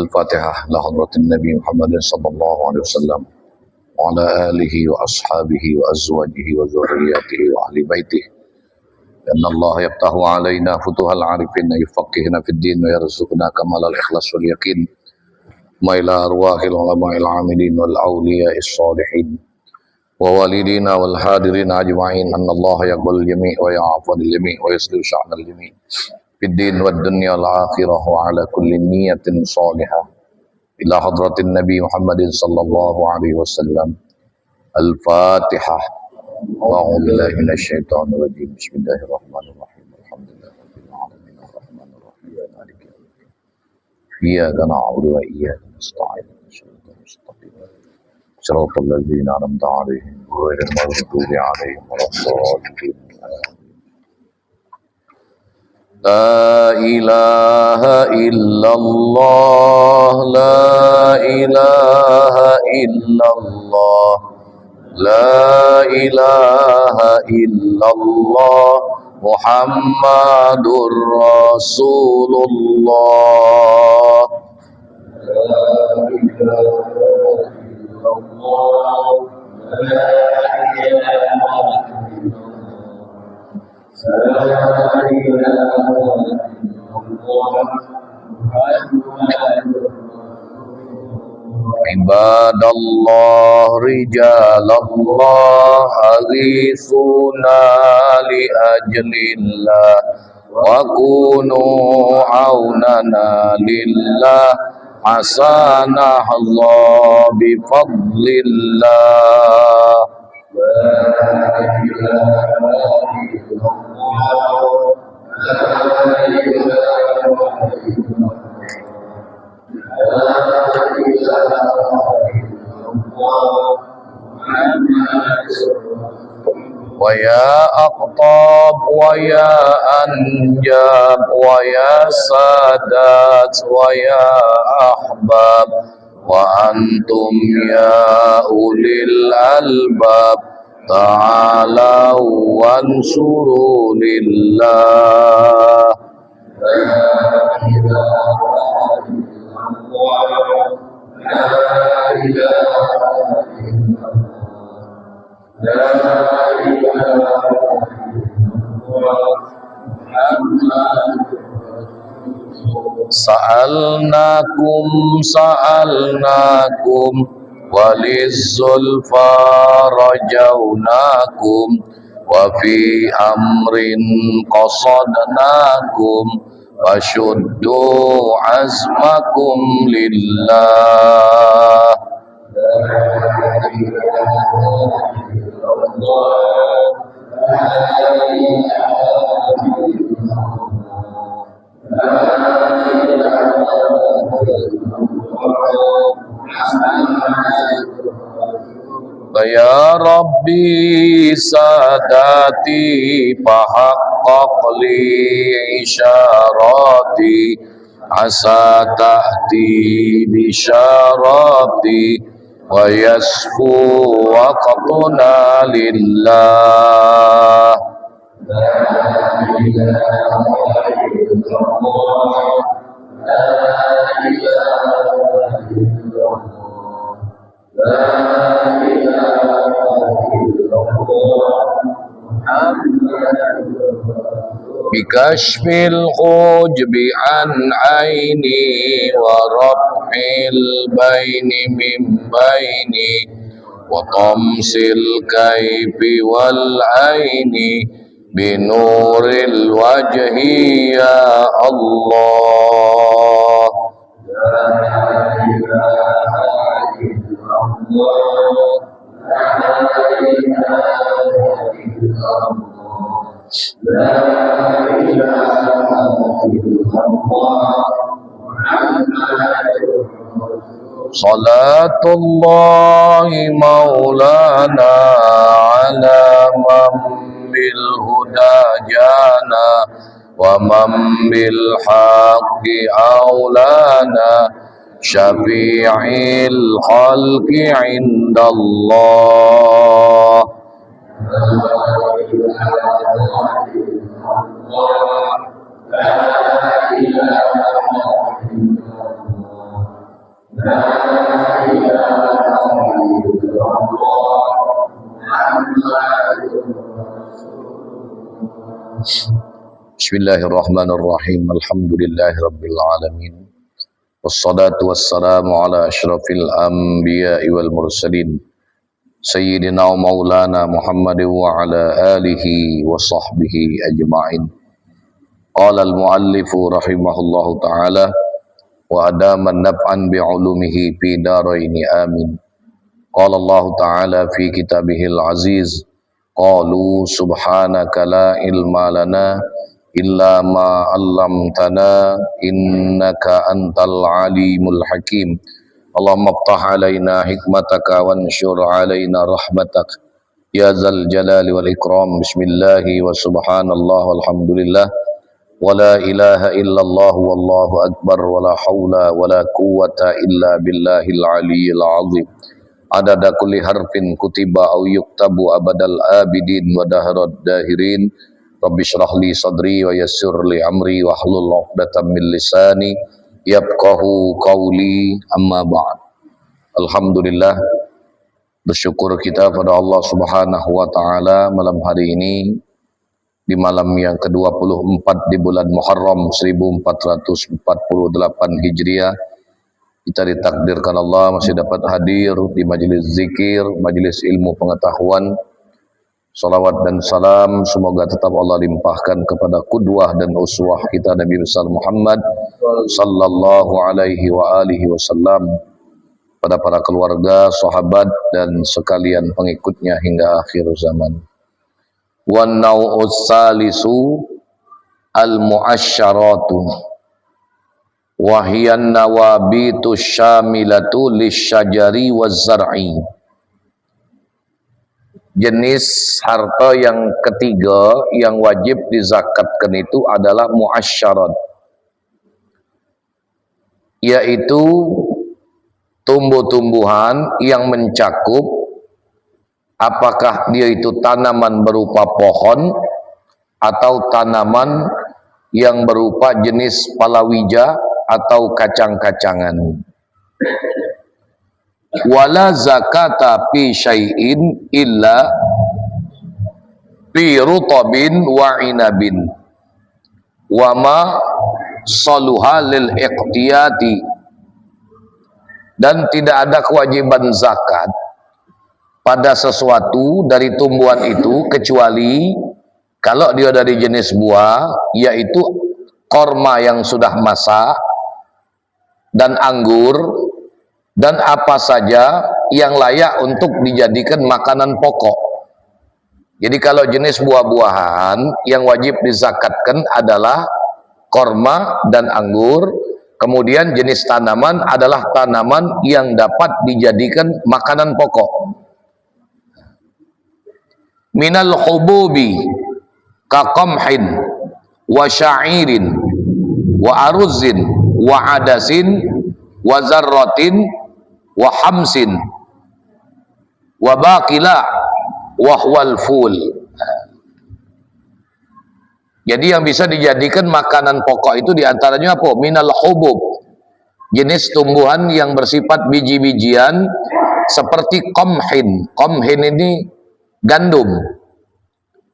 الفاتحة لحضرة النبي محمد صلى الله عليه وسلم وعلى آله وأصحابه وأزواجه وذرياته وأهل بيته أن الله يفتح علينا فتوح العارفين يفقهنا في الدين ويرزقنا كمال الإخلاص واليقين ما إلى أرواح العلماء العاملين والأولياء الصالحين ووالدينا والحاضرين أجمعين أن الله يقبل الجميع ويعفو الجميع ويصلح شأن الجميع في الدين والدنيا والآخرة وعلى كل نية صالحة إلى حضرة النبي محمد صلى الله عليه وسلم. الفاتحة. أعوذ بالله من الشيطان الرجيم. بسم الله الرحمن الرحيم. الحمد لله رب العالمين الرحمن الرحيم مالك يوم الدين. إياك نعبد وإياك نستعين. صراط الذين أنعمت عليهم غير المغضوب عليهم ولا الضالين. لا إله إلا الله لا إله إلا الله لا إله إلا الله محمد رسول الله. لا إله إلا الله لا إله عباد الله رجال الله أغيثونا لأجل الله وكونوا عوننا لله حسنا الله بفضل الله. لا إله إلا الله لا إله إلا الله ويا أقطاب ويا أنجاب ويا سادات ويا أحباب وأنتم يا أولي الألباب تعالوا وانصروا لله. لا إله إلا الله لا إله إلا الله لا إله إلا الله. سألناكم وللزلفى رجوناكم وفي أمر قصدناكم فشدوا عزمكم لله. لا إله إلا الله لا إله إلا الله لا إله إلا الله. يا ربي ساداتي فحقق لي إشاراتي عسى تأتي بشاراتي ويسفو وقتنا لله. لا إله إلا الله لا إله إلا الله لا إله إلا الله بكشف الحجب عن عيني ورفع البين من بيني وطمس الكيف والعين بنور الوجه يا الله. لا إله إلا الله لا إله إلا الله لا إله إلا الله صلاة الله مولانا على من بالهدى جانا ومن بالحق أولانا شفيع الخلق عند الله. لا إله إلا الله Bismillahirrahmanirrahim. Alhamdulillahirabbil alamin. Wassalatu wassalamu ala asyrafil anbiya'i wal mursalin. Sayyidina wa maulana Muhammad wa ala alihi wa sahbihi ajma'in. Qala al-muallifu rahimahullahu ta'ala wa adaman naf'an bi'ulumihi fi daraini amin. Qala Allah ta'ala fi kitabihil aziz. Qalu subhanaka la ilma lana illa ma 'allamtana innaka antal alimul hakim. Allahumma iftah alaina hikmataka wanshur alaina rahmatak ya zal jalali wal ikram. Bismillahi wa subhanallah walhamdulillah wa la ilaha illallah wallahu akbar wa la hawla wa la quwwata illa billahil aliyyil azim. Adada kulli harfin kutiba au yuktabu abadal abidin wa dahrad dahirin. Rabbi syrah li sadri wa yassir li amri wa hlul 'uqdatam min lisani yafqahu qawli, amma ba'd. Alhamdulillah, bersyukur kita pada Allah Subhanahu wa taala malam hari ini di malam yang ke-24 di bulan Muharram 1448 Hijriah. Kita ditakdirkan Allah masih dapat hadir di majelis zikir, majelis ilmu pengetahuan. Salawat dan salam semoga tetap Allah limpahkan kepada qudwah dan uswah kita Nabi besar Muhammad sallallahu alaihi wa alihi wasallam, pada para keluarga, sahabat dan sekalian pengikutnya hingga akhir zaman. Wan nau'us salisu al-mu'asyaratu wahiyan nawabitu syamilatu lisyajari wazzar'i. Jenis harta yang ketiga yang wajib dizakatkan itu adalah mu'asyarat, yaitu tumbuh-tumbuhan yang mencakup apakah dia itu tanaman berupa pohon atau tanaman yang berupa jenis palawija atau kacang-kacangan. Wala zakata fi syai'in illa fi rutabin wa inabin wa ma saluha lil iqtiyati. Dan tidak ada kewajiban zakat pada sesuatu dari tumbuhan itu kecuali kalau dia dari jenis buah, yaitu korma yang sudah masak dan anggur dan apa saja yang layak untuk dijadikan makanan pokok. Jadi kalau jenis buah-buahan yang wajib dizakatkan adalah korma dan anggur. Kemudian jenis tanaman adalah tanaman yang dapat dijadikan makanan pokok. Minal hububi ka qamhin wa sya'irin wa aruzin wa adasin wa zarratin wa hamsin wa baqila wa huwal ful. Jadi yang bisa dijadikan makanan pokok itu diantaranya apa? Minal hubub, jenis tumbuhan yang bersifat biji-bijian seperti qamhin. Qamhin ini gandum.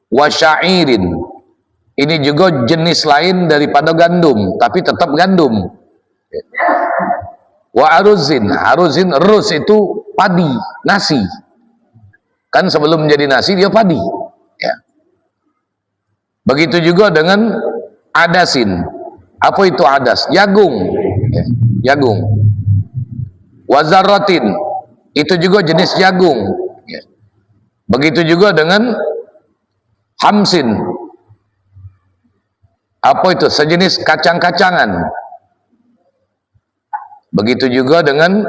Wa sya'irin, ini juga jenis lain daripada gandum, tapi tetap gandum. Wa aruzin, aruzin, ruz itu padi, nasi. Kan sebelum menjadi nasi dia padi. Ya. Begitu juga dengan adasin. Apa itu adas? Jagung. Ya, jagung. Wa zarratin, itu juga jenis jagung. Ya. Begitu juga dengan hamsin. Apa itu? Sejenis kacang-kacangan. Begitu juga dengan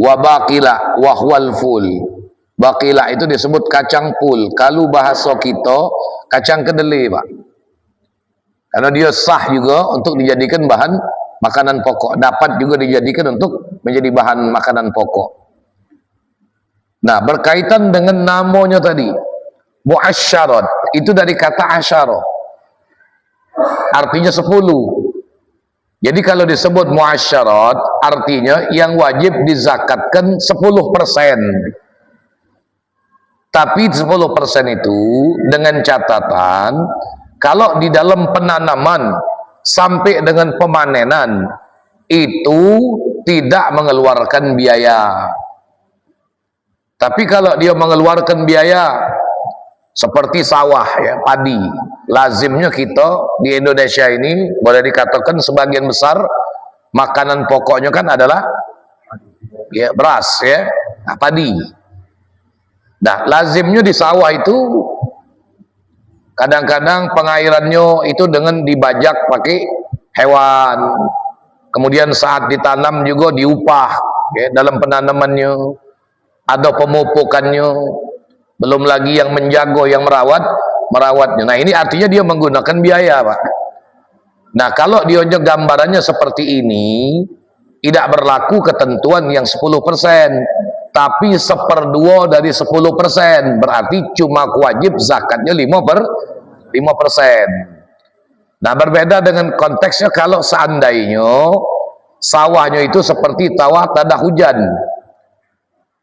wabakila wahwal ful. Bakila itu disebut kacang pul. Kalau bahasa kita kacang kedelai, Pak. Karena dia sah juga untuk dijadikan bahan makanan pokok. Dapat juga dijadikan untuk menjadi bahan makanan pokok. Nah, berkaitan dengan namanya tadi, mu'asyarat, itu dari kata asyara, artinya 10. Jadi kalau disebut mu'asyarat, artinya yang wajib dizakatkan 10%. Tapi 10% itu dengan catatan Kalau di dalam penanaman sampai dengan pemanenan itu tidak mengeluarkan biaya. Tapi kalau dia mengeluarkan biaya seperti sawah ya, padi, lazimnya kita di Indonesia ini boleh dikatakan sebagian besar makanan pokoknya kan adalah ya beras ya, nah, padi. Nah, lazimnya di sawah itu kadang-kadang pengairannya itu dengan dibajak pakai hewan. Kemudian saat ditanam juga diupah ya, dalam penanamannya, ada pemupukannya, belum lagi yang menjaga, yang merawatnya. Nah, ini artinya dia menggunakan biaya, Pak. Nah, kalau dia gambarannya seperti ini, tidak berlaku ketentuan yang 10%, tapi 1/2 dari 10%, berarti cuma wajib zakatnya 5%. Nah, berbeda dengan konteksnya kalau seandainya sawahnya itu seperti sawah tanda hujan,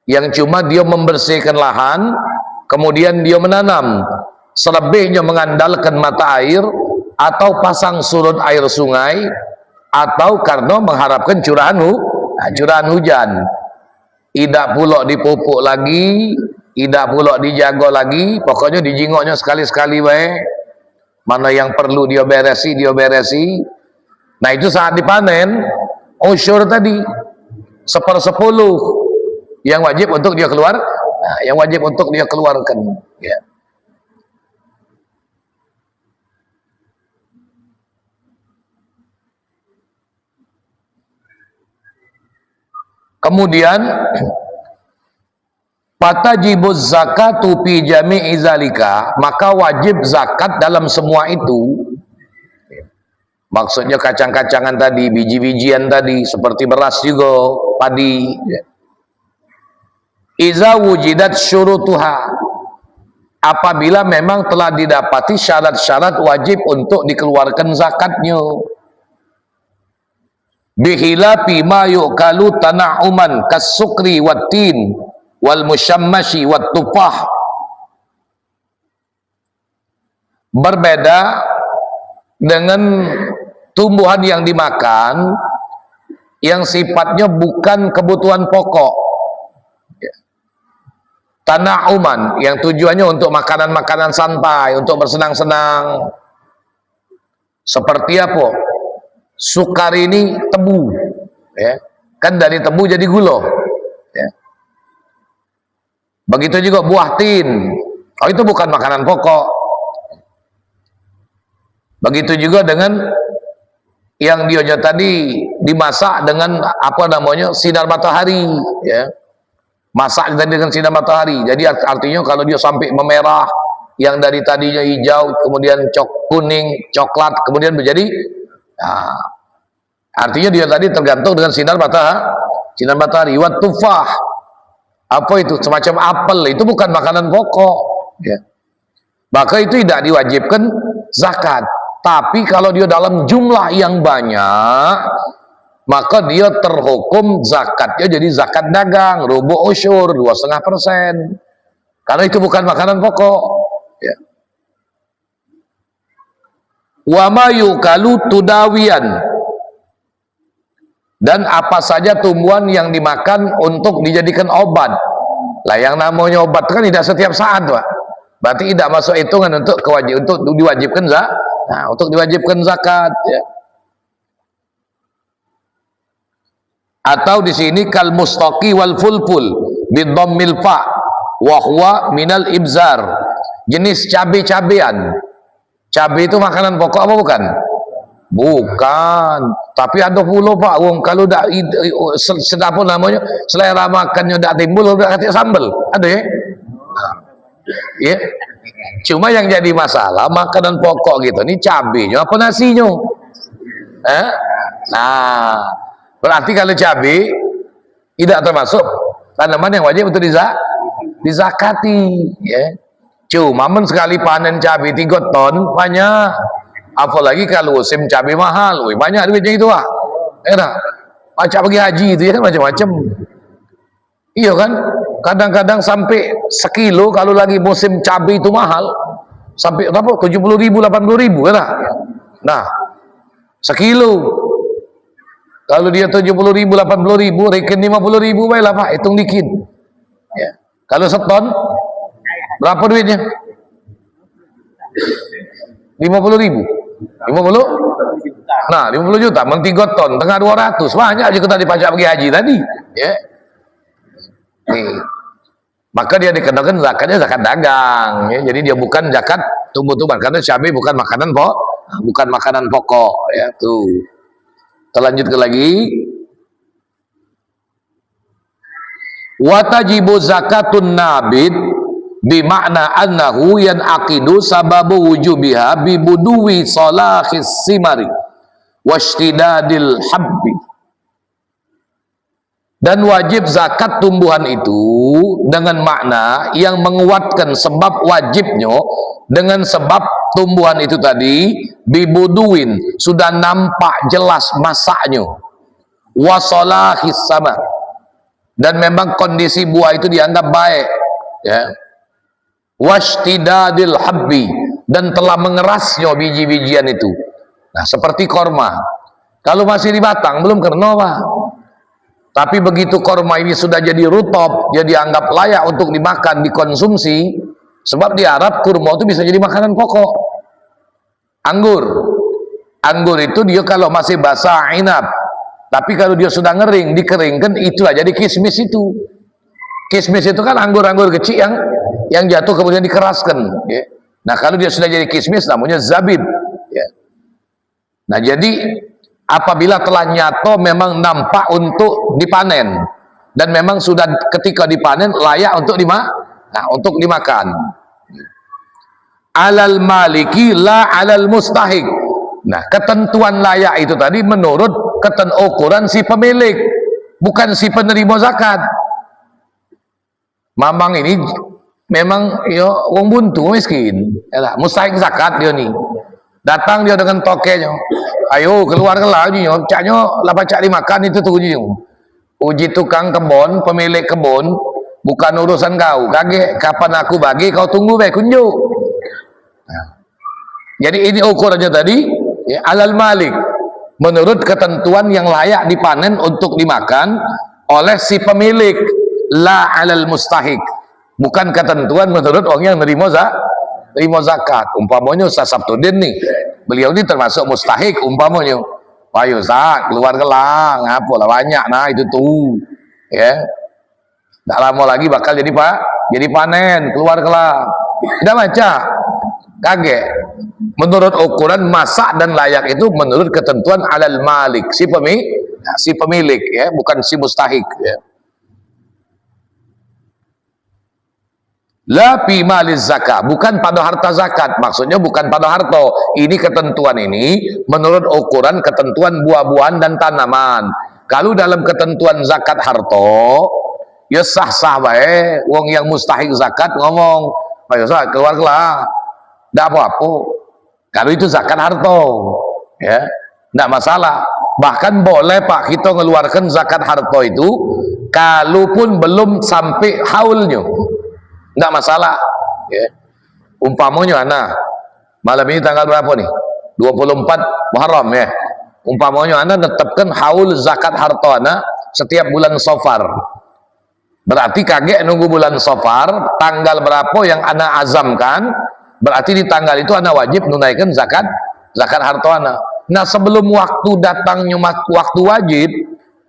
yang cuma dia membersihkan lahan, kemudian dia menanam, selebihnya mengandalkan mata air, atau pasang surut air sungai, atau karena mengharapkan curahan hujan. Tidak pula dipupuk lagi, tidak pula dijaga lagi, pokoknya dijingoknya sekali-sekali baik. Mana yang perlu dia beresi. Nah, itu saat dipanen usyur tadi 1/10 yang wajib untuk dia keluar, nah, yang wajib untuk dia keluarkan ya. Kemudian fatajibuz zakatu fi jami'i zalika, maka wajib zakat dalam semua itu. Maksudnya kacang-kacangan tadi, biji-bijian tadi, seperti beras juga, padi. Iza wujidat syurutuha, apabila memang telah didapati syarat-syarat wajib untuk dikeluarkan zakatnya. Bihilafi ma yu'kalu tana'uman kasukri wattin wal musyammashi wat tufah, berbeda dengan tumbuhan yang dimakan yang sifatnya bukan kebutuhan pokok, tana'uman yang tujuannya untuk makanan-makanan santai, untuk bersenang-senang. Seperti apa? Sukar ini tebu ya, kan dari tebu jadi gula ya. Begitu juga buah tin, oh itu bukan makanan pokok. Begitu juga dengan yang dia tadi dimasak dengan apa namanya, sinar matahari ya, masak dengan sinar matahari. Jadi artinya kalau dia sampai memerah, yang dari tadinya hijau kemudian kuning, coklat, kemudian menjadi, nah, artinya dia tadi tergantung dengan sinar matahari. Wat tufah, apa itu? Semacam apel, itu bukan makanan pokok ya. Maka itu tidak diwajibkan zakat. Tapi kalau dia dalam jumlah yang banyak, maka dia terhukum zakatnya jadi zakat dagang, rubu usyur 2,5%. Karena itu bukan makanan pokok ya. Wa ma yukalu tudawiyan, dan apa saja tumbuhan yang dimakan untuk dijadikan obat. Lah, yang namanya obat kan tidak setiap saat, Pak. Berarti tidak masuk hitungan untuk diwajibkan zakat. Nah, untuk diwajibkan zakat ya. Atau di sini kal mustaqi wal fulful bidhammil fa wa huwa minal ibzar, jenis cabai-cabean. Cabai itu makanan pokok apa bukan? Bukan. Tapi ada pula, Pak, wong kalau dak sedap namanya, selera makannya dak timbul udah kata sambal. Ada ya? Ya. Cuma yang jadi masalah makanan pokok gitu ini cabenya apa nasinya? Nah, berarti kalau cabai tidak termasuk tanaman yang wajib untuk dizakati ya. Cuma sekali panen cabai 3 ton banyak, apalagi kalau musim cabai mahal, banyak duitnya itu, Pak. Macam pergi haji itu ya kan, macam-macam. Iya kan, kadang-kadang sampai 1 kilo kalau lagi musim cabai itu mahal. Sampai berapa? 70.000, 80.000 kan? Nah, sekilo. Kalau dia 70.000, 80.000, rekin 50.000 baiklah Pak, hitung dikit. Ya. Kalau seton, berapa duitnya? 50.000. 50? Nah, 50 juta, memang 3 ton, tengah 200, banyak aja kita dipajak pergi haji tadi. Ya. Nih. Maka dia dikenakan zakatnya zakat dagang. Ya. Jadi dia bukan zakat tumbuh-tumbuhan, karena cabai bukan makanan pokok. Ya, tuh. Kita lanjutkan lagi. Watajibu zakatun nabid bimakna annahu yanaqidu sababu wujubiha bibuduwi salahis simari washtidadil habbi. Dan wajib zakat tumbuhan itu dengan makna yang menguatkan sebab wajibnya, dengan sebab tumbuhan itu tadi bibuduin, sudah nampak jelas masaknya, wasolahis sama, dan memang kondisi buah itu dianggap baik, ya, washtidadil habbi, dan telah mengerasnya biji-bijian itu. Nah, seperti korma, kalau masih di batang belum kena Pak. Tapi begitu korma ini sudah jadi rutop, dia dianggap layak untuk dimakan, dikonsumsi. Sebab di Arab kurma itu bisa jadi makanan pokok. Anggur itu dia kalau masih basah inap. Tapi kalau dia sudah ngering, dikeringkan, itulah jadi kismis itu. Kismis itu kan anggur-anggur kecil yang jatuh kemudian dikeraskan. Ya. Nah, kalau dia sudah jadi kismis namanya zabib. Ya. Nah, jadi apabila telah nyato memang nampak untuk dipanen, dan memang sudah ketika dipanen layak untuk dimakan. Alal maliki la alal mustahik. Nah, ketentuan layak itu tadi menurut ukuran si pemilik, bukan si penerima zakat. Mamang ini memang wong buntu miskin, yalah, mustahik zakat dia nih. Datang dia dengan tokenya, ayo keluarkan lagi, caknya lah pacak dimakan itu tuh uji tukang kebon, pemilik kebun, bukan urusan kau. Kaget kapan aku bagi, kau tunggu baik kunjuk. Nah, jadi ini ukurannya tadi, ya, alal malik, menurut ketentuan yang layak dipanen untuk dimakan oleh si pemilik, la alal mustahik, bukan ketentuan menurut orang yang nerima zakat. Umpamanya Ustaz Sabtudin nih, beliau ini termasuk mustahik umpamanya. Ayo Ustaz, keluar gelang, apalah banyak, nah itu tuh, ya. Tak lama lagi bakal jadi panen, keluar gelang. Tidak baca, kaget. Menurut ukuran masak dan layak itu menurut ketentuan alal malik, si pemilik, ya, bukan si mustahik, ya. La fi maliz zakat, bukan pada harta zakat, maksudnya bukan pada harta. Ini ketentuan ini menurut ukuran ketentuan buah-buahan dan tanaman. Kalau dalam ketentuan zakat harta, ya sah-sah bae. Wong yang mustahik zakat ngomong, ayo Ustaz keluarlah, tidak apa-apa. Kalau itu zakat harta, ya, tidak masalah. Bahkan boleh Pak kita mengeluarkan zakat harta itu kalaupun belum sampai haulnya. Tidak masalah, ya. Umpamanya malam ini tanggal berapa nih? 24 Muharram, ya. Umpamanya netapkan haul zakat harta setiap bulan Safar. Berarti kaget nunggu bulan Safar, tanggal berapa yang azamkan, berarti di tanggal itu wajib menunaikan zakat harta. Nah, sebelum waktu datangnya waktu wajib,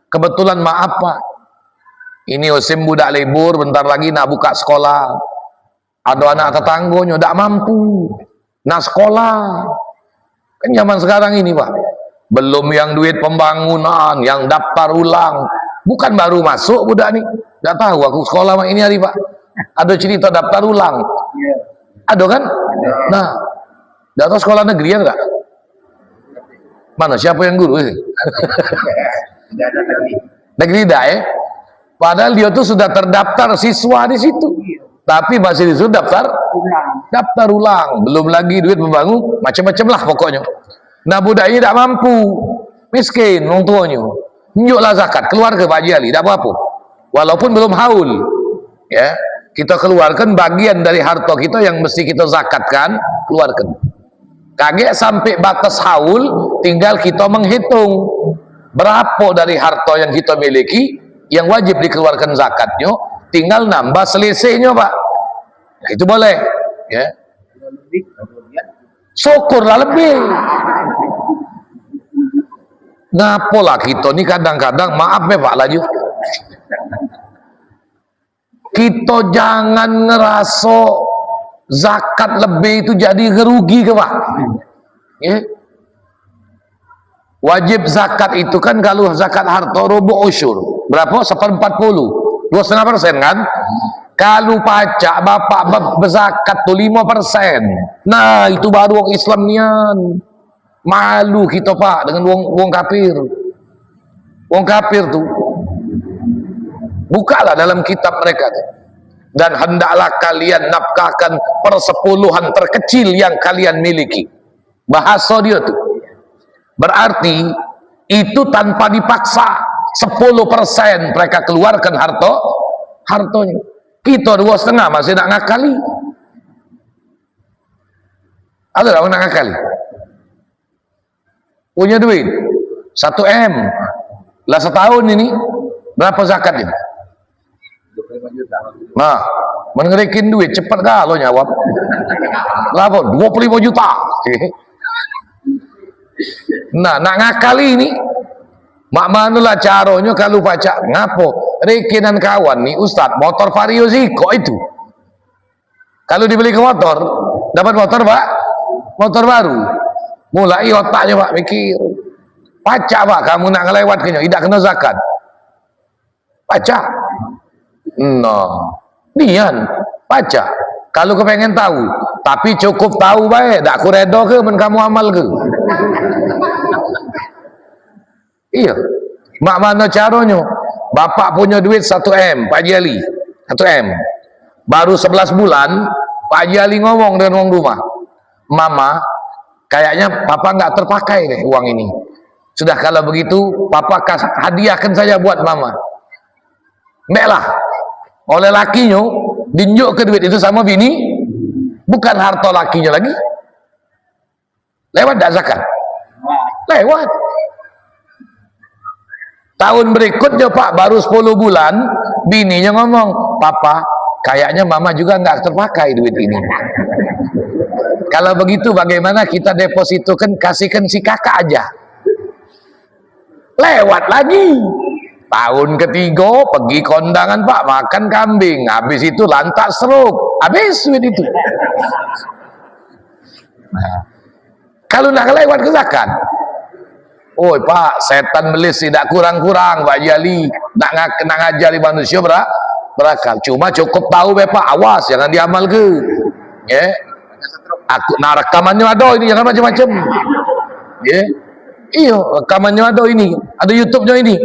kebetulan maaf Pak, ini musim budak libur, bentar lagi nak buka sekolah. Ada anak tetangganya tidak mampu nak sekolah. Kan zaman sekarang ini Pak, belum yang duit pembangunan, yang daftar ulang, bukan baru masuk budak nih. Tidak tahu aku sekolah ini hari Pak. Ada cerita daftar ulang. Ada kan? Nah, tidak tahu sekolah negeri enggak? Mana siapa yang guru? Negeri dah, ya. Padahal dia tuh sudah terdaftar siswa di situ, tapi masih disuruh daftar ulang. Belum lagi duit membangun, macam-macam lah pokoknya. Nah, budak ini tidak mampu, miskin, orang tuanya. Tunjuklah zakat, keluar ke Pak Haji Ali, tidak apa-apa. Walaupun belum haul, ya. Kita keluarkan bagian dari harta kita yang mesti kita zakatkan, keluarkan. Kaget sampai batas haul, tinggal kita menghitung berapa dari harta yang kita miliki yang wajib dikeluarkan zakatnya, tinggal nambah selisihnya, Pak. Nah, itu boleh, ya. Syukurlah lebih. Ngapolah kita ni kadang-kadang, maaf ya Pak laju, kita jangan ngerasa zakat lebih itu jadi ngerugi ke Pak, ya. Wajib zakat itu kan kalau zakat harta rubu usyur berapa? 1/40, 2,5% kan. Kalau pajak bapak berzakat tuh 5%. Nah itu baru orang Islam nian. Malu kita Pak dengan wong kafir. Wong kafir tuh, bukalah dalam kitab mereka tuh. Dan hendaklah kalian nafkahkan persepuluhan terkecil yang kalian miliki. Bahasa dia tuh berarti itu tanpa dipaksa 10% mereka keluarkan hartanya. Kita 2,5 masih nak ngakali. Ada orang nak ngakali. Punya duit 1 M lah setahun ini berapa zakatnya? 25 juta. Nah, mengerikin duit cepat kalau nyawab. Lapor 25 juta. Nah, nak ngakali ini mak manulah caranya kalau baca ngapo rekenan kawan nih Ustaz motor Vario sih kok itu kalau dibeli ke motor dapat motor Pak, motor baru mulai otaknya Pak mikir pajak Pak, kamu nak ngelewat kena tidak kena zakat pajak. No nian pajak kalau kepengen tahu tapi cukup tahu baik tak aku redo ke men kamu amal ke. Iya, mak mana caranya? Bapak punya duit 1 M, Pak Jali 1 M baru 11 bulan Pak Jali ngomong dengan uang rumah, Mama kayaknya Papa nggak terpakai nih uang ini, sudah kalau begitu Papa hadiahkan saja buat Mama. Mbak lah oleh lakinya dinjuk ke duit itu sama bini, bukan harta lakinya lagi. Lewat tak zakat? Lewat. Tahun berikutnya Pak baru 10 bulan bininya ngomong, Papa kayaknya Mama juga nggak terpakai duit ini. Kalau begitu bagaimana kita depositokan, kasihkan si kakak aja. Lewat lagi. Tahun ketiga pergi kondangan Pak makan kambing, habis itu lantak stroke, habis duit itu. Nah, kalau nak lewat ke zakat, oh Pak, setan belis tidak kurang-kurang Pak Jali, nak ngajari manusia berakal. Cuma cukup tahu Bapak, awas jangan diamal ke. Ya. Aku nah rekamannya ada ini, jangan macam-macam. Ya. Iya, rekamannya ada ini, ada YouTube-nya ini.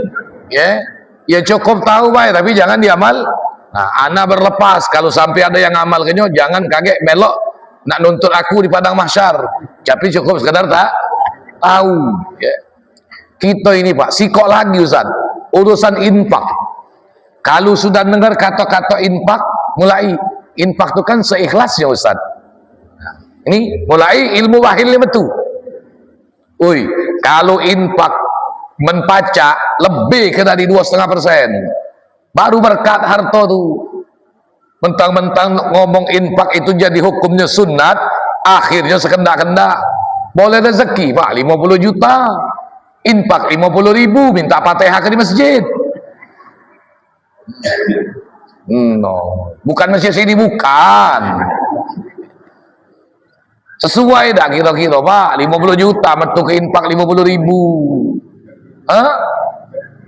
Ya. Ya cukup tahu baik tapi jangan diamal. Nah, ana berlepas kalau sampai ada yang amal kenyo, jangan kaget belok nak nuntut aku di padang mahsyar. Tapi cukup sekedar tak tahu. Ya. Kita ini Pak, sikok lagi Ustaz, urusan infak. Kalau sudah dengar kata-kata infak, mulai infak itu kan seikhlasnya Ustaz. Nah, ini mulai ilmu wahilnya betul. Ui, kalau infak menpacak lebih ke dari 2,5%, baru berkat harta tuh. Mentang-mentang ngomong infak itu jadi hukumnya sunat, akhirnya sekendak-kendak. Boleh rezeki Pak, 50 juta. Infak 50.000, minta Fatihah di masjid. No, bukan masjid sini, bukan. Sesuai dah kira-kira Pak, 50 juta metu ke infak 50.000. Hah?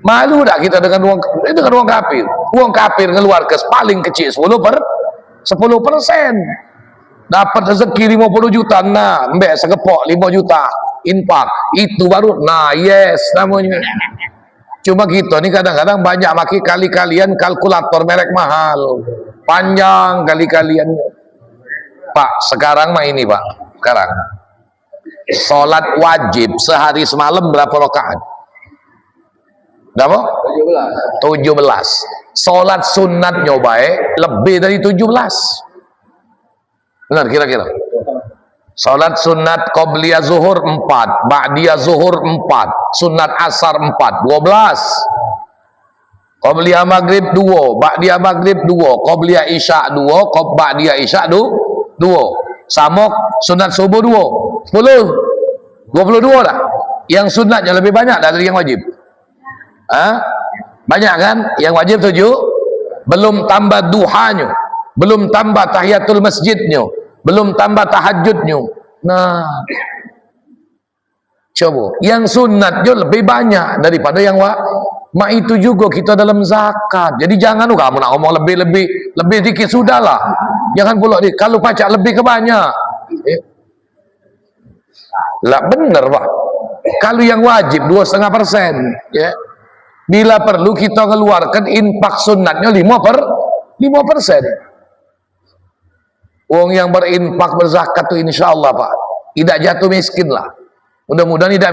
Malu dah kita dengan uang kafir. Uang kafir ngeluar ke paling kecil 10%. Dapat rezeki 50 juta, nah, mbak segepok 5 juta. Infak itu baru nah yes namanya. Cuma kita ni kadang-kadang banyak maki kali-kalian kalkulator merek mahal panjang kali-kalian Pak. Sekarang mah ini Pak, sekarang sholat wajib sehari semalam berapa rakaat? Berapa? 17. Solat sunatnya baik lebih dari 17. Benar kira-kira? Salat sunat qabliyah zuhur 4, ba'diyah zuhur 4, sunat asar 4, 12. Qabliyah maghrib 2, ba'diyah maghrib 2, qabliyah isya 2, ba'diyah isya 2. Sama sunat subuh 2, 10. 22 lah. Yang sunatnya lebih banyak dari yang wajib. Banyak kan? Yang wajib 7, belum tambah duhanya, belum tambah tahiyatul masjidnya, belum tambah tahajudnya. Nah, coba yang sunatnya lebih banyak daripada yang itu juga kita dalam zakat. Jadi jangan kamu nak ngomong lebih dikit sudahlah. Jangan pula kalau pacak lebih ke banyak. Lah benar Pak. Kalau yang wajib 2,5%, ya. Bila perlu kita keluarkan infak sunatnya 5%. Wong yang berinfak berzakat itu insya Allah Pak tidak jatuh miskin lah. Mudah-mudahan tidak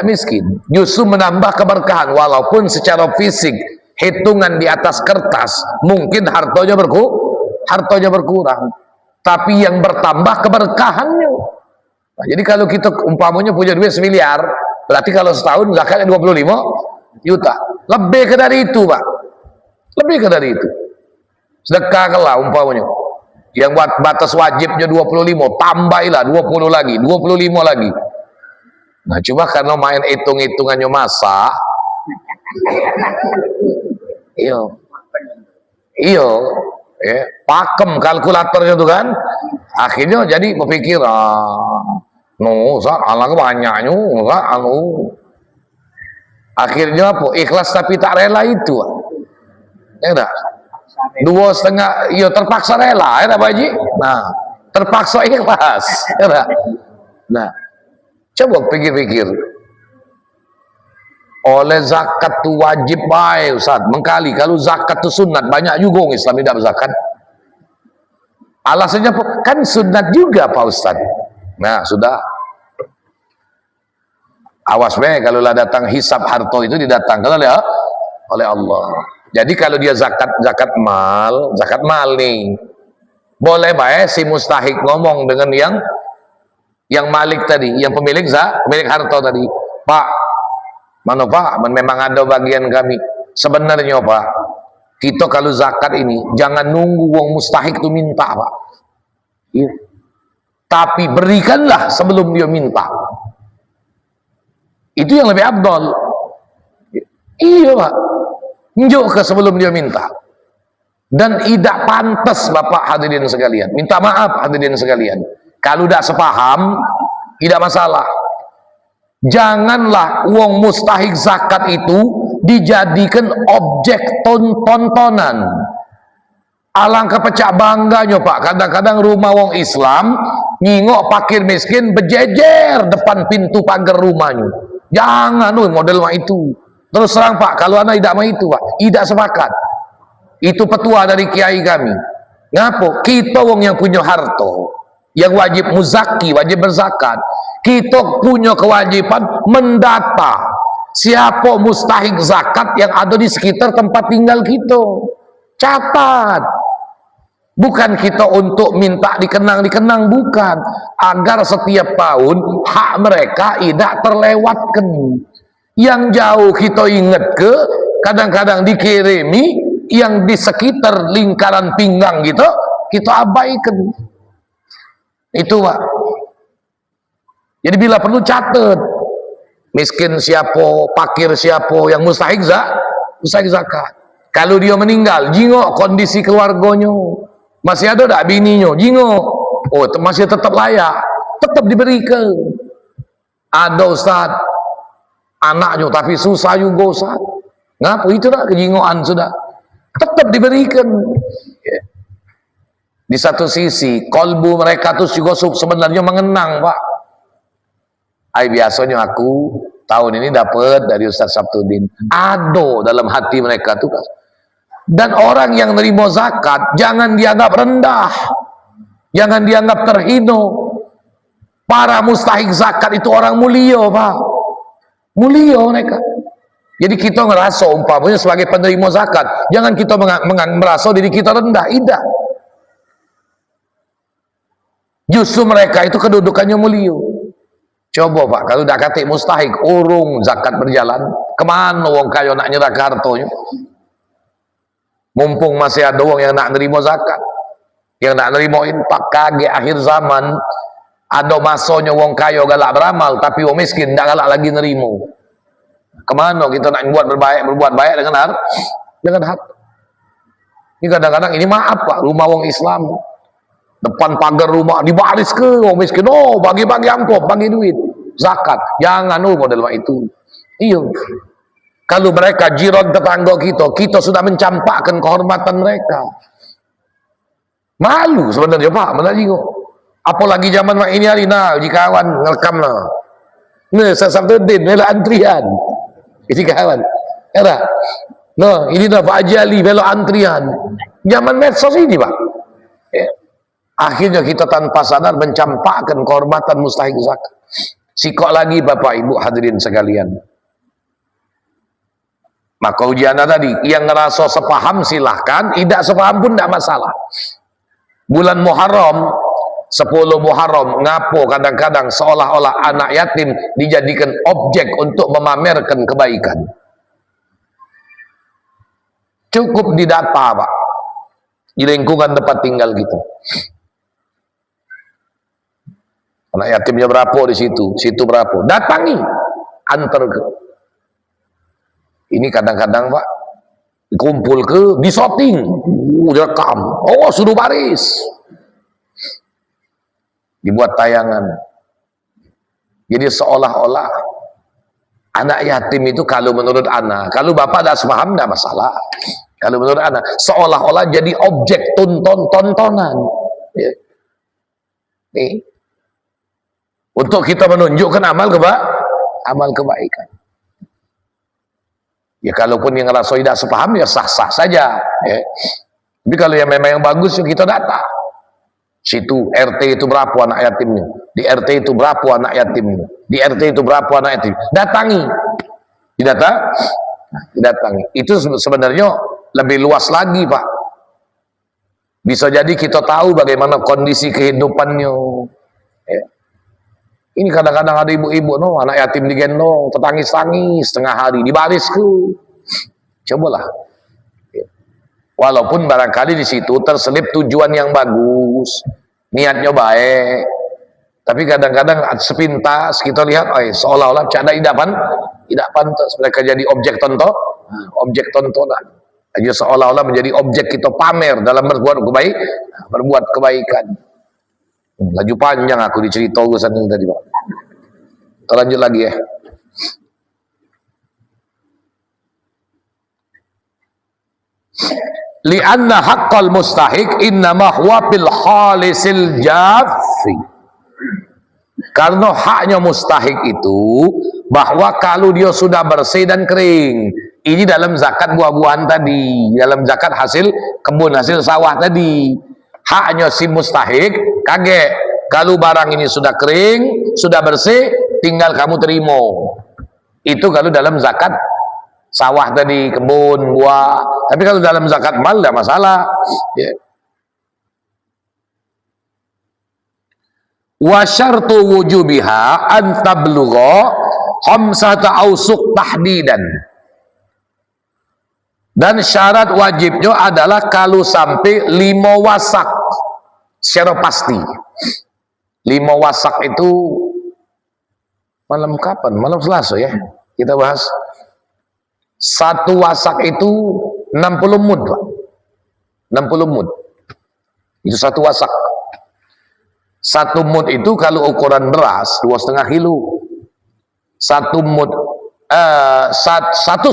miskin. Justru menambah keberkahan walaupun secara fisik hitungan di atas kertas mungkin hartanya berkurang. Tapi yang bertambah keberkahannya. Nah, jadi kalau kita umpamanya punya duit 1 miliar, berarti kalau setahun zakatnya 25 juta. Lebih ke dari itu Pak. Lebih ke dari itu. Sedekah lah umpamanya. Yang buat batas wajibnya 25, tambahilah 20 lagi, 25 lagi. Nah, cuma karena main hitung-hitungannya masa, pakem kalkulatornya tuh kan, akhirnya jadi berpikir, alang banyaknya, akhirnya apa? Ikhlas tapi tak rela itu, ya enggak? 2,5, ya terpaksa rela, ya Pak Haji. Nah, terpaksa ikhlas, ya. Nah, coba pikir-pikir. Oleh zakat itu wajib baik Ustaz, mengkali. Kalau zakat itu sunat, banyak juga orang Islam tidak berzakat. Alasannya kan sunat juga Pak Ustaz. Nah, sudah. Awas kalau lah datang hisab harta itu didatangkan oleh Allah. Jadi kalau dia zakat mal nih, boleh baik si mustahik ngomong dengan yang malik tadi, yang pemilik harta tadi, Pak, mana Pak, memang ada bagian kami. Sebenarnya Pak, kita kalau zakat ini jangan nunggu wong mustahik itu minta Pak. Iya. Tapi berikanlah sebelum dia minta. Itu yang lebih abdol. Iya Pak. Njuk ke sebelum dia minta. Dan tidak pantas Bapak hadirin sekalian. Minta maaf hadirin sekalian. Kalau tidak sepaham, tidak masalah. Janganlah uang mustahik zakat itu dijadikan objek tontonan. Alangkah pecah bangganya Pak. Kadang-kadang rumah wong Islam nyingok fakir miskin berjejer depan pintu pagar rumahnya. Jangan model itu. Terus terang Pak, kalau anak tidak mau itu Pak, tidak sepakat. Itu petua dari kiai kami. Ngapa? Kita wong yang punya harta, yang wajib muzaki, wajib berzakat. Kita punya kewajiban mendata siapa mustahik zakat yang ada di sekitar tempat tinggal kita. Catat. Bukan kita untuk minta dikenang, bukan. Agar setiap tahun hak mereka tidak terlewatkan. Yang jauh kita ingat kadang-kadang dikirimi, yang di sekitar lingkaran pinggang kita abaikan. Itu Pak. Jadi bila perlu catat. Miskin siapa, fakir siapa, yang mustahik zakat. Kalau dia meninggal, jingok kondisi keluarganya. Masih ada tak bininya? Jingok. Oh, masih tetap layak. Tetap diberikan. Ada Ustaz, anaknya tapi susah juga Ustaz. Ngapa itu dah kejingoan sudah. Tetap diberikan. Di satu sisi, kolbu mereka tuh juga sebenarnya mengenang Pak. Biasanya aku tahun ini dapat dari Ustaz Sabtudin. Ada dalam hati mereka tuh. Dan orang yang nerima zakat jangan dianggap rendah, jangan dianggap terhina. Para mustahik zakat itu orang mulia Pak, mulia mereka. Jadi kita ngerasa umpamanya sebagai penerima zakat, jangan kita merasa diri kita rendah, tidak. Justru mereka itu kedudukannya mulia. Coba Pak, kalau dah kata mustahik, urung zakat berjalan, kemana wong kaya nak nyerah ke hartonya? Mumpung masih ada orang yang nak nerima zakat, yang nak nerima infak, kaget akhir zaman, ada masanya wong kaya galak beramal, tapi wong miskin tak galak lagi nerima. Kemana kita nak berbuat baik dengan harta? Ini kadang-kadang ini maaf Pak, rumah wong Islam, depan pagar rumah dibaris ke wong miskin, oh bagi-bagi amplop, bagi duit, zakat, jangan model itu. Iya. Kalau mereka jiran tetangga kita sudah mencampakkan kehormatan mereka. Malu sebenarnya Pak, menajik. Apalagi zaman ini hari jika kawan ngelkam lah. Nah, Sabtuddin bela antrian. Ini kawan. Era. Nah, ini dah Pak Ajali bela antrian. Zaman medsos ini, Pak. Ya. Akhirnya kita tanpa sadar mencampakkan kehormatan mustahik zakat. Sikok lagi Bapak Ibu hadirin sekalian. Maka ujiannya tadi, yang ngerasa sepaham silahkan, tidak sepaham pun tidak masalah. Bulan Muharram, 10 Muharram, ngapo kadang-kadang seolah-olah anak yatim dijadikan objek untuk memamerkan kebaikan. Cukup didata Pak, di lingkungan tempat tinggal kita. Anak yatimnya berapa di situ berapa, datangi, antar ke. Ini kadang-kadang Pak, dikumpul ke, disorting, direkam, oh suruh baris, dibuat tayangan. Jadi seolah-olah anak yatim itu kalau menurut anak, kalau bapak dah sepaham tidak masalah. Kalau menurut anak, seolah-olah jadi objek tontonan. Ya. Nih. Untuk kita menunjukkan amal kebaikan. Ya kalaupun yang ngerasa tidak sepaham ya sah-sah saja. Ya. Tapi kalau yang memang yang bagus kita data. Situ RT itu berapa anak yatimnya, di RT itu berapa anak yatimnya, di RT itu berapa anak yatim. Datangi, didatangi. Itu sebenarnya lebih luas lagi Pak. Bisa jadi kita tahu bagaimana kondisi kehidupannya. Ya. Ini kadang-kadang ada ibu-ibu, anak yatim digendong, tertangis-tangis setengah hari, dibarisku. Cobalah. Walaupun barangkali di situ terselip tujuan yang bagus, niatnya baik, tapi kadang-kadang sepintas kita lihat, seolah-olah tidak pantas mereka jadi objek tontonan. Aja seolah-olah menjadi objek kita pamer dalam berbuat kebaikan. Laju panjang aku dicerita urusan ini tadi Pak. Kita lanjut lagi ya. Lianna haqqal mustahik innama huwa bil khalisil jaffi. Karena haknya mustahik itu bahwa kalau dia sudah bersih dan kering. Ini dalam zakat buah-buahan tadi, dalam zakat hasil kebun, hasil sawah tadi. Haknya si mustahik kaget kalau barang ini sudah kering, sudah bersih, tinggal kamu terima. Itu kalau dalam zakat sawah tadi, kebun, buah. Tapi kalau dalam zakat mal tidak masalah. Ya. Wa syartu wujubiha an tablugha khamsata awsuq tahdidan. Dan syarat wajibnya adalah kalau sampai 5 wasak secara pasti. 5 wasak itu malam kapan? Malam Selasa ya. Kita bahas. 1 wasak itu 60 mud Pak. 60 mud. Itu 1 wasak. 1 mud itu kalau ukuran beras 2,5 kilo. 1 mud 1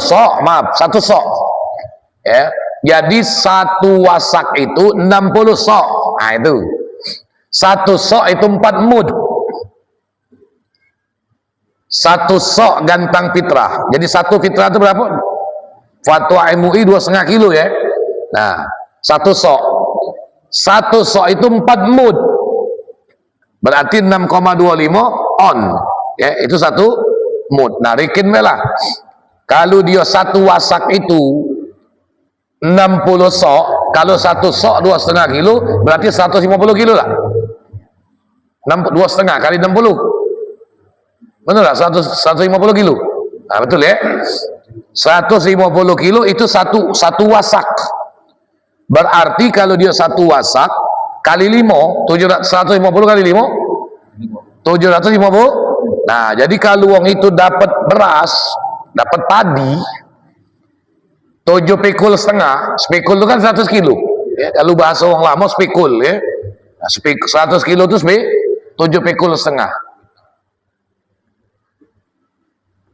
sok, maaf, 1 sok. Ya. Jadi 1 wasak itu 60 sok. Nah itu. 1 sok itu 4 mud. 1 sok gantang fitrah. Jadi 1 fitrah itu berapa? Fatwa MUI 2,5 kilo ya. Nah, 1 sok. 1 sok itu 4 mud. Berarti 6,25 on. Ya, itu 1 mud. Nah, rikin lah. Kalau dia satu wasak itu 60 sok, kalau satu sok 2,5 kilo, berarti 150 kilo lah. 2,5 kali 60. Betul tak? 150 kilo. Nah, betul ya? 150 kilo itu satu wasak. Berarti kalau dia satu wasak kali 5, 150 kali 5, 750. Nah, jadi kalau wong itu dapat beras, dapat padi 7 pikul setengah, spekul itu kan 100 kilo ya, kalau bahasa orang lama spekul ya. Nah, 100 kilo itu 7 pikul setengah,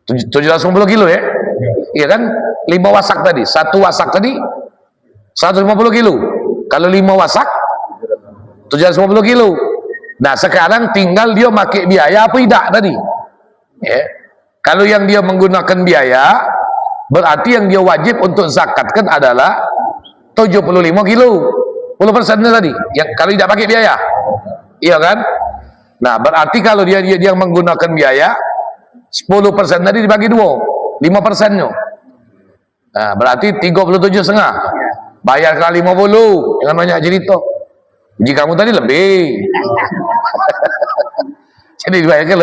750 kilo ya, iya kan? 5 wasak tadi, satu wasak tadi 150 kilo, kalau 5 wasak 750 kilo. Nah sekarang tinggal dia pakai biaya apa tidak tadi ya. Kalau yang dia menggunakan biaya, berarti yang dia wajib untuk zakatkan adalah 75 kilo, 10% tadi yang kalau tidak pakai biaya, iya kan? Nah berarti kalau dia yang menggunakan biaya 10% tadi dibagi 2, 5% nya. Nah berarti 37,5, bayar kali 50, jangan banyak cerita. Jika kamu tadi lebih jadi dibayar ke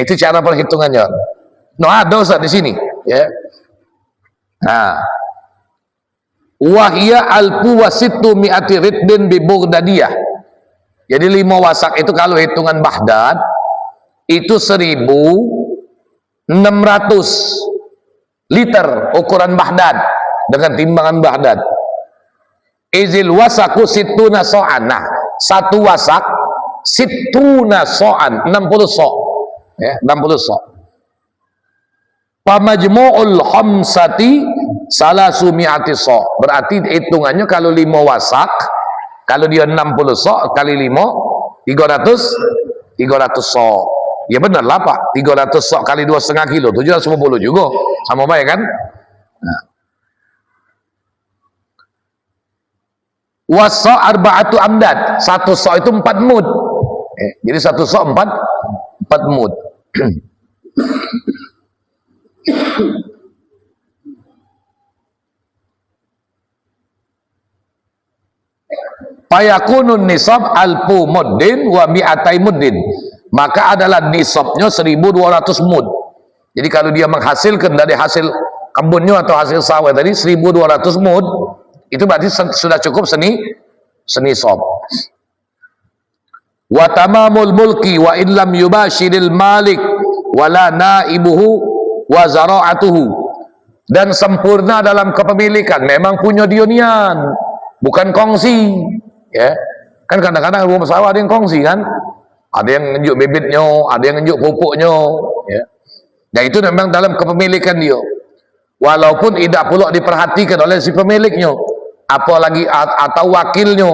itu cara perhitungannya. No ada Ustaz di sini ya. Nah, wahia alfu wasitu mi'ati ridin bi Baghdadiyah. Jadi 5 wasak itu kalau hitungan Baghdad itu 1.600 liter ukuran Baghdad dengan timbangan Baghdad. Izil wasaku situna so'an. Nah, satu wasak situna so'an, 60 sok ya, 60 sok. Pamajmu'ul khamsati salasu mi'ati sok. Berarti hitungannya kalau 5 wasak, kalau dia 60 sok kali 5 300 sok. Ya benar lah Pak, 300 sok kali 2,5 kilo 750 juga, sama baik kan? Nah. Wasa arba'atu amdad, satu sok itu 4 mud. Jadi satu sok 4 mud. Fayakunun nisab alfu muddin wa mi'atai muddin, maka adalah nisabnya 1.200 mud. Jadi kalau dia menghasilkan dari hasil kebunnya atau hasil sawah tadi 1.200 mud, itu berarti sudah cukup senisab. Wa tamamul mulki wa in lam yubashiril malik wala naibuhu wa zara'atuhu, dan sempurna dalam kepemilikan memang punya dionian, bukan kongsi ya. Kan kadang-kadang rumah sawah ada yang kongsi kan, ada yang nunjuk bibitnya, ada yang nunjuk pupuknya ya. Dan itu memang dalam kepemilikan dia, walaupun tidak perlu diperhatikan oleh si pemiliknya, apalagi atau wakilnya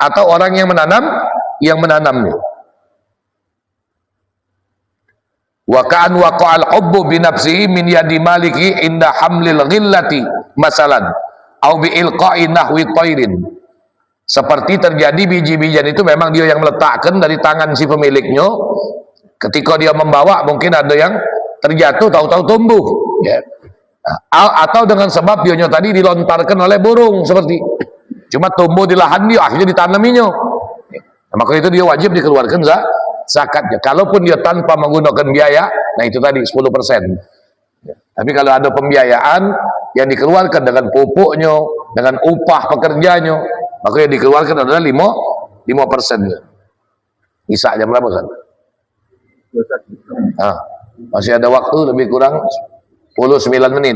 atau orang yang menanamnya. Wa ka'an waqa'al hubbu bi nafsihi min yadi maliki inda hamlil ghillati masalan au bi ilqa'i nahwi tairin. Seperti terjadi biji-bijian itu memang dia yang meletakkan dari tangan si pemiliknya, ketika dia membawa mungkin ada yang terjatuh tahu-tahu tumbuh ya. Atau dengan sebab dia tadi dilontarkan oleh burung, seperti cuma tumbuh di lahan dia akhirnya ditanaminya. Nah, maka itu dia wajib dikeluarkan zakatnya. Kalaupun dia tanpa menggunakan biaya, nah itu tadi 10%. Tapi kalau ada pembiayaan yang dikeluarkan dengan pupuknya, dengan upah pekerjanya, maka yang dikeluarkan adalah 5%-nya. Isa jam berapa kan? Nah, masih ada waktu lebih kurang 9 menit.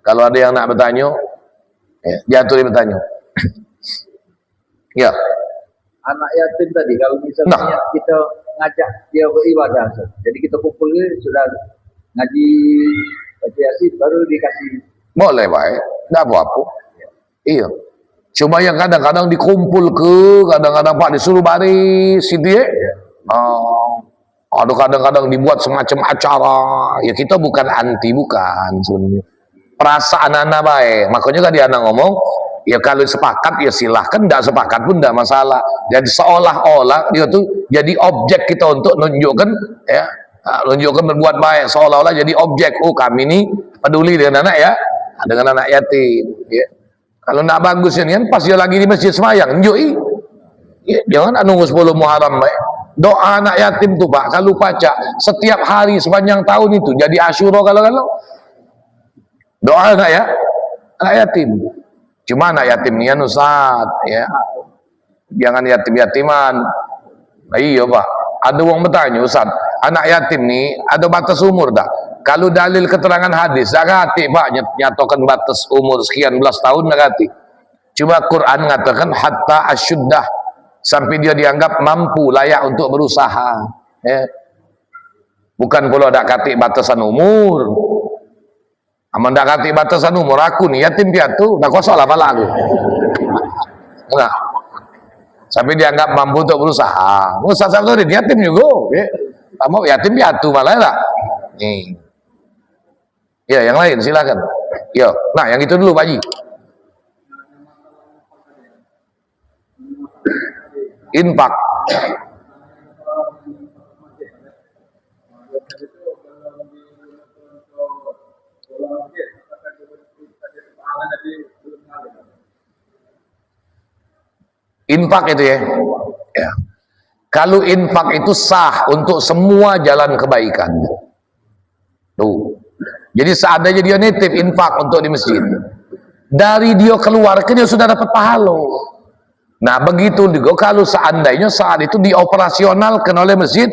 Kalau ada yang nak bertanya, ya, jatuh bertanya. Ya. Anak yatim tadi, kalau misalnya kita ngajak dia beribadah, jadi kita kumpul sudah ngaji baca yasin baru dikasih. Boleh baik, tidak apa-apa. Iya. Cuma yang kadang-kadang dikumpul kadang-kadang Pak disuruh baris gitu ya. Ada kadang-kadang dibuat semacam acara. Ya kita bukan anti, bukan sebenarnya. Perasaan anak baik. Makanya tadi anak ngomong, ya kalau sepakat ya silahkan, tidak sepakat pun tidak masalah. Jadi seolah-olah dia tuh jadi objek kita untuk nunjukkan ya Tunjukkan berbuat baik seolah-olah jadi objek. Oh, kami ini peduli dengan anak ya, dengan anak yatim. Ya. Kalau nak bagus ini kan pas dia lagi di masjid semayang, enjoy. Ya, jangan nunggu 10 Muharram baik. Doa anak yatim tuh Pak, kalau baca setiap hari sepanjang tahun itu jadi Asyura kalau doa anak ya, anak yatim. Cuma anak yatim ni Ustaz ya. Jangan yatim-yatiman. Nah, iya Pak. Ada orang bertanya, Ustaz, anak yatim ni ada batas umur tak? Kalau dalil keterangan hadis, tak kati Pak, nyatakan batas umur sekian belas tahun, tak kati. Cuma Quran mengatakan hatta asyuddah, sampai dia dianggap mampu, layak untuk berusaha. Ya. Bukan kalau tak kati batasan umur. Aman tak kati batasan umur, aku ni yatim piatu, tak kosong lah pala aku. Nah. Sampai dianggap mampu untuk berusaha. Ustaz Sabtuddin yatim juga. Ya. Kamu yatim piatu malah tak? Nih. Ya, yang lain silakan. Ya, nah yang itu dulu Pak Haji. Infak. Infak itu ya. Ya. Kalau infak itu sah untuk semua jalan kebaikan. Tuh. Jadi seandainya dia nitip infak untuk di masjid, dari dia keluar ke dia sudah dapat pahala. Nah begitu juga kalau seandainya saat itu dioperasionalkan oleh masjid,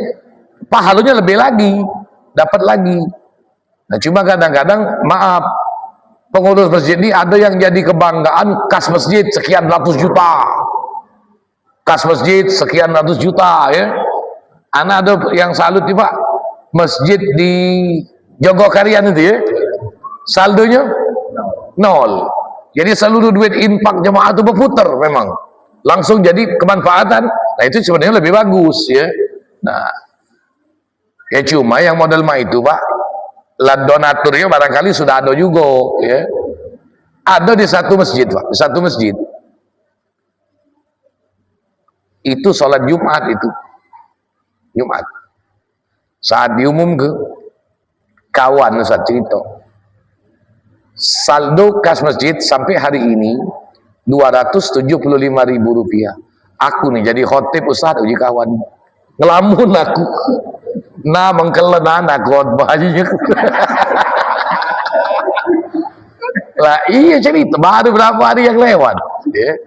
pahalanya lebih lagi, dapat lagi. Nah cuma kadang-kadang maaf, pengurus masjid ini ada yang jadi kebanggaan kas masjid sekian ratus juta. Kas masjid sekian ratus juta ya. Anak ada yang salut nih Pak, masjid di Jogokarian itu ya, saldonya nol. Jadi seluruh duit infak jemaah itu berputar memang, langsung jadi kemanfaatan. Nah itu sebenarnya lebih bagus ya. Nah ya cuma yang model mah itu Pak, donaturnya barangkali sudah ada juga ya. Ada di satu masjid Pak, di satu masjid. Itu sholat Jumat itu. Jumat. Saat diumum ke kawan Ustaz cerita. Saldo kas masjid sampai hari ini 275.000 rupiah. Aku nih jadi khotib Ustaz uji kawan. Ngelamun aku. Nah mengkelenan aku bajunya. Lah iya cerita baru berapa hari yang lewat. Ya.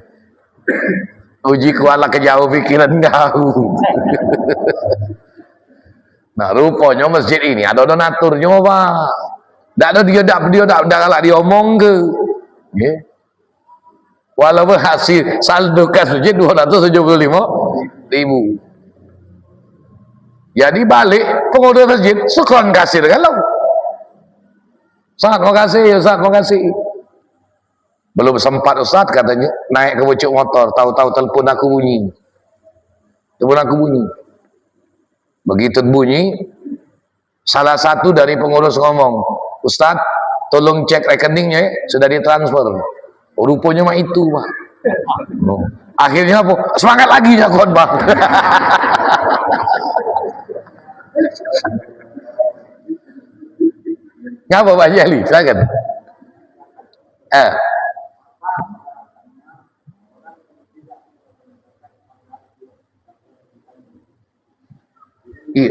Uji kuala kejauh pikiran kau. Nah rupanya masjid ini ada donaturnya Pak. Tak ada dia tak galak dia omong ke. Yeah. Walaupun hasil saldo kas masjid 275.000. Jadi balik pengurus masjid sukron kasir kalau. Ustaz makasih, Ustaz makasih. Belum sempat Ustaz katanya naik ke pucuk motor, tahu-tahu telepon aku bunyi. Telepon aku bunyi. Begitu bunyi, salah satu dari pengurus ngomong, Ustaz, tolong cek rekeningnya, sudah ditransfer. Oh, rupanya mah itu, Pak. Oh. Akhirnya apa? Semangat lagi ya khotbah. Ngapa Pak Jali? Silakan. Iya.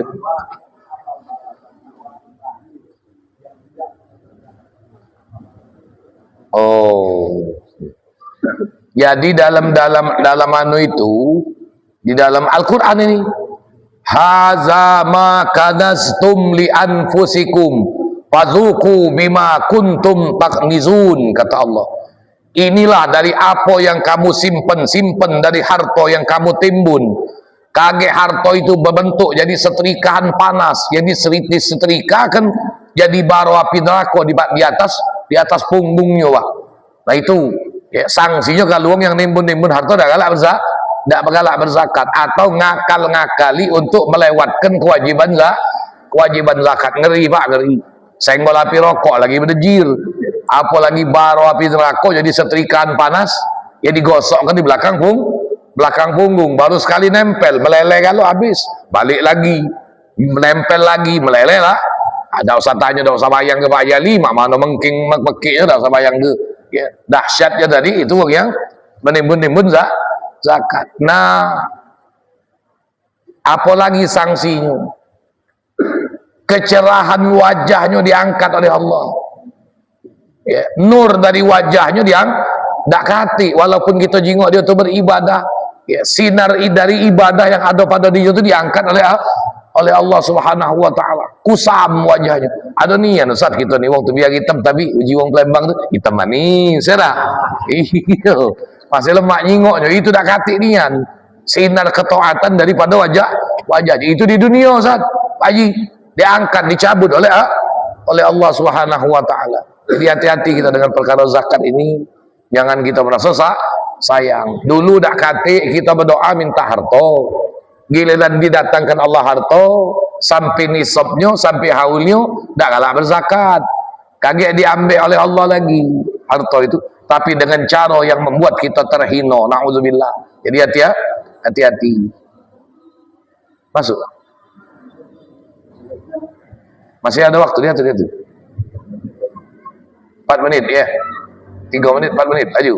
Oh. Jadi dalam anu itu di dalam Al-Qur'an ini haza ma kanastum li anfusikum fadzuku bima kuntum taknizun, kata Allah. Inilah dari apa yang kamu simpen dari harta yang kamu timbun. Kage harta itu berbentuk jadi setrikaan panas, jadi setrika kan jadi bara api neraka di atas punggungnya Pak. Nah itu ya, sanksinya kalau yang nimbun harta dah galak berzakat atau ngakali untuk melewatkan kewajiban zakat. Ngeri Pak, ngeri. Senggol api rokok lagi berdejir, apalagi bara api neraka jadi setrikaan panas ya digosokkan di belakang punggung, baru sekali nempel meleleh kalau habis balik lagi menempel lagi, meleleh lah. Ada usah tanya, dah usah bayang ke Pak Yali, mana mengking mekik dah usah bayang ke. Ya, dahsyatnya tadi itu yang menimbun-nimbun zakat. Nah, apalagi sanksinya? Kecerahan wajahnya diangkat oleh Allah. Ya, nur dari wajahnya dak kati, walaupun kita jingok dia tu beribadah, ya, sinar dari ibadah yang ada pada dia itu diangkat oleh Allah Subhanahu wa taala. Kusam wajahnya. Ada nian Ustaz kita ni wong tu biar hitam tapi uji wong Palembang tu hitam manis ya dah. Iya. Masih lemak nyingoknya itu dak kati nian. Sinar ketaatan daripada wajahnya. Itu di dunia Ustaz. Pak Haji diangkat, dicabut oleh Allah Subhanahu wa taala. Jadi hati-hati kita dengan perkara zakat ini. Jangan kita merasa sayang. Dulu dak kati kita berdoa minta harta. Giliran didatangkan Allah harta sampai nisabnya, sampai haulnya, dak galak berzakat. Kaget diambil oleh Allah lagi harta itu, tapi dengan cara yang membuat kita terhina. Nauzubillah. Jadi hati-hati. Masuk. Masih ada waktu, lihat tu. 4 menit ya. 3 menit, 4 menit, aju.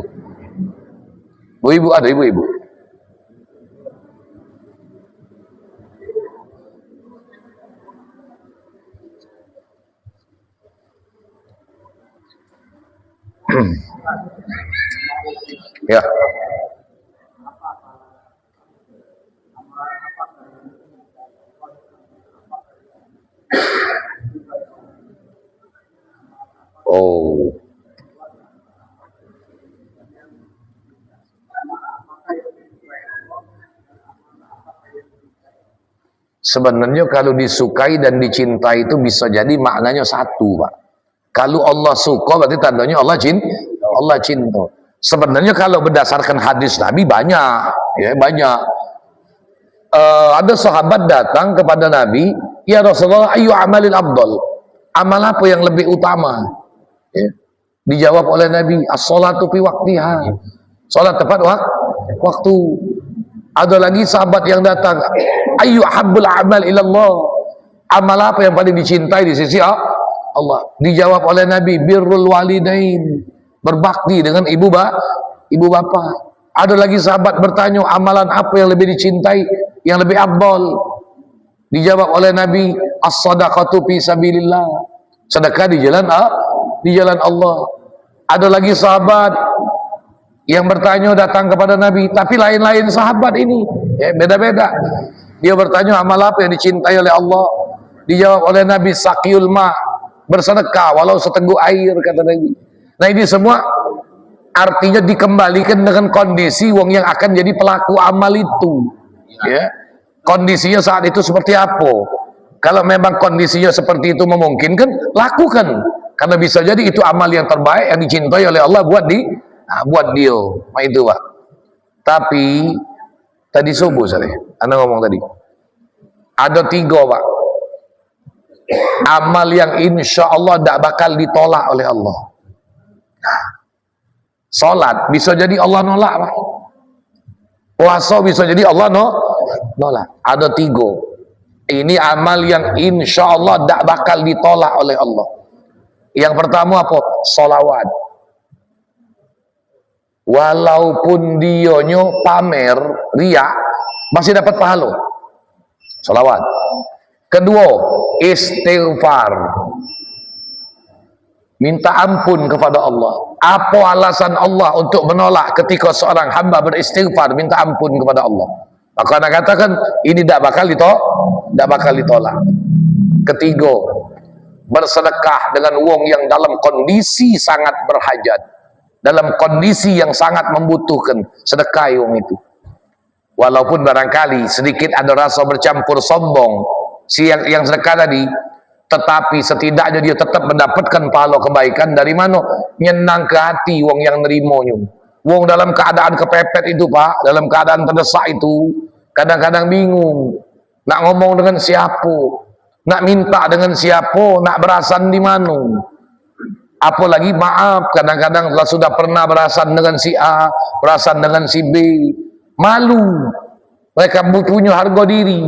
Ibu-ibu ada, ibu-ibu. Ya. Oh. Sebenarnya kalau disukai dan dicintai itu bisa jadi maknanya satu, Pak. Kalau Allah suka berarti tandanya Allah cinta. Sebenarnya kalau berdasarkan hadis Nabi banyak, ya banyak. Ada sahabat datang kepada Nabi, ya Rasulullah, ayu amalil afdal. Amal apa yang lebih utama? Ya. Dijawab oleh Nabi, as-salatu fi waqtiha. Salat tepat waktu. Ada lagi sahabat yang datang, ayu habbul amal ilallah. Amal apa yang paling dicintai di sisi Allah? Dijawab oleh Nabi, birrul walidain. Berbakti dengan ibu bapa. Ada lagi sahabat bertanya, amalan apa yang lebih dicintai, yang lebih afdal? Dijawab oleh Nabi, as-sadaqatu fi sabilillah. Sedekah di jalan Allah. Ada lagi sahabat yang bertanya datang kepada Nabi, tapi lain-lain sahabat ini, ya, beda-beda. Dia bertanya, amal apa yang dicintai oleh Allah? Dijawab oleh Nabi, saqiyul ma, bersedekah walau seteguk air, kata Nabi. Nah, ini semua artinya dikembalikan dengan kondisi wong yang akan jadi pelaku amal itu, ya. Kondisinya saat itu seperti apa? Kalau memang kondisinya seperti itu memungkinkan, lakukan, karena bisa jadi itu amal yang terbaik yang dicintai oleh Allah buat dia. Nah, itu Pak. Tapi tadi subuh saya Anda ngomong tadi ada 3 Pak, amal yang insya Allah tidak bakal ditolak oleh Allah. Salat bisa jadi Allah nolak Pak. Puasa bisa jadi Allah nolak. Ada 3. Ini amal yang insya Allah tidak bakal ditolak oleh Allah. Yang pertama apa? Salawat. Walaupun dionyo pamer, riak, masih dapat pahala. Salawat. Kedua, istighfar. Minta ampun kepada Allah. Apa alasan Allah untuk menolak ketika seorang hamba beristighfar, minta ampun kepada Allah? Maka Anda katakan ini tidak bakal ditolak. Ketiga, bersedekah dengan wong yang dalam kondisi sangat berhajat, dalam kondisi yang sangat membutuhkan, sedekah wong itu. Walaupun barangkali sedikit ada rasa bercampur sombong si yang sedekah tadi, tetapi setidaknya dia tetap mendapatkan pahala kebaikan. Dari mana? Nyenang ke hati wong yang nerimanya. Wong dalam keadaan kepepet itu Pak, dalam keadaan terdesak itu, kadang-kadang bingung nak ngomong dengan siapa, nak minta dengan siapa, nak berasan di mana. Apalagi maaf, kadang-kadang sudah pernah berasan dengan si A, berasan dengan si B, malu. Mereka punya harga diri.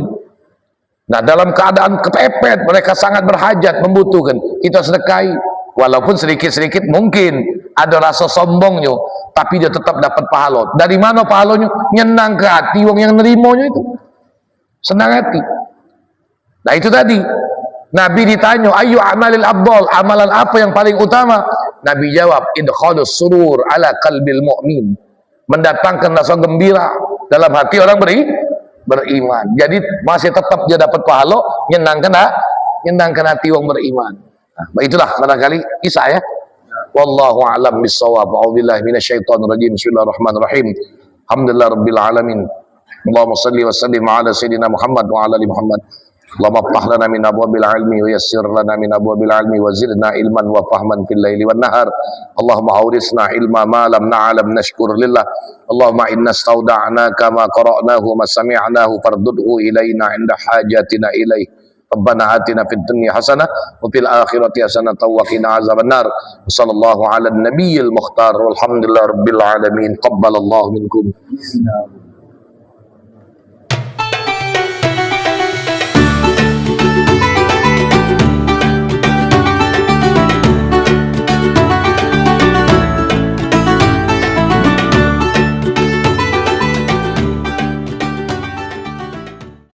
Nah, dalam keadaan kepepet, mereka sangat berhajat, membutuhkan, kita sedekahi. Walaupun sedikit-sedikit mungkin ada rasa sombongnya, tapi dia tetap dapat pahala. Dari mana pahalanya? Nyenang ke hati wong yang nerimanya itu. Senang hati. Nah, itu tadi. Nabi ditanya, ayu amalil afdal, amalan apa yang paling utama? Nabi jawab, idkhalus surur ala qalbil mu'min. Mendatangkan rasa gembira dalam hati orang beriman. Jadi masih tetap dia dapat pahala, nyenangkan hati orang beriman. Nah, itulah barangkali kisah ya. Wallahu a'lam bissawab. A'udzubillahi minasyaitonir rajim. Bismillahirrahmanirrahim. Alhamdulillah rabbil alamin. Allahumma shalli wa sallim ala sayyidina Muhammad wa ala ali Muhammad. Allahumma ftah lana min abwabil ilmi wa yassir lana min abwabil ilmi wa zidna ilman wa fahman fil laili wan nahar. Allahumma awrisna ilma ma lam na'lam nashkur lillah. Allahumma inna stauda'naka ma qara'nahu ma sami'nahu fardudhu ilaina 'inda hajatina ilaih. Rabbana atina fid dunya hasanah wa fil akhirati hasanah wa qina azabannar. Sallallahu ala nabiyil mukhtar walhamdulillahi rabbil alamin. Qabbalallahu minkum.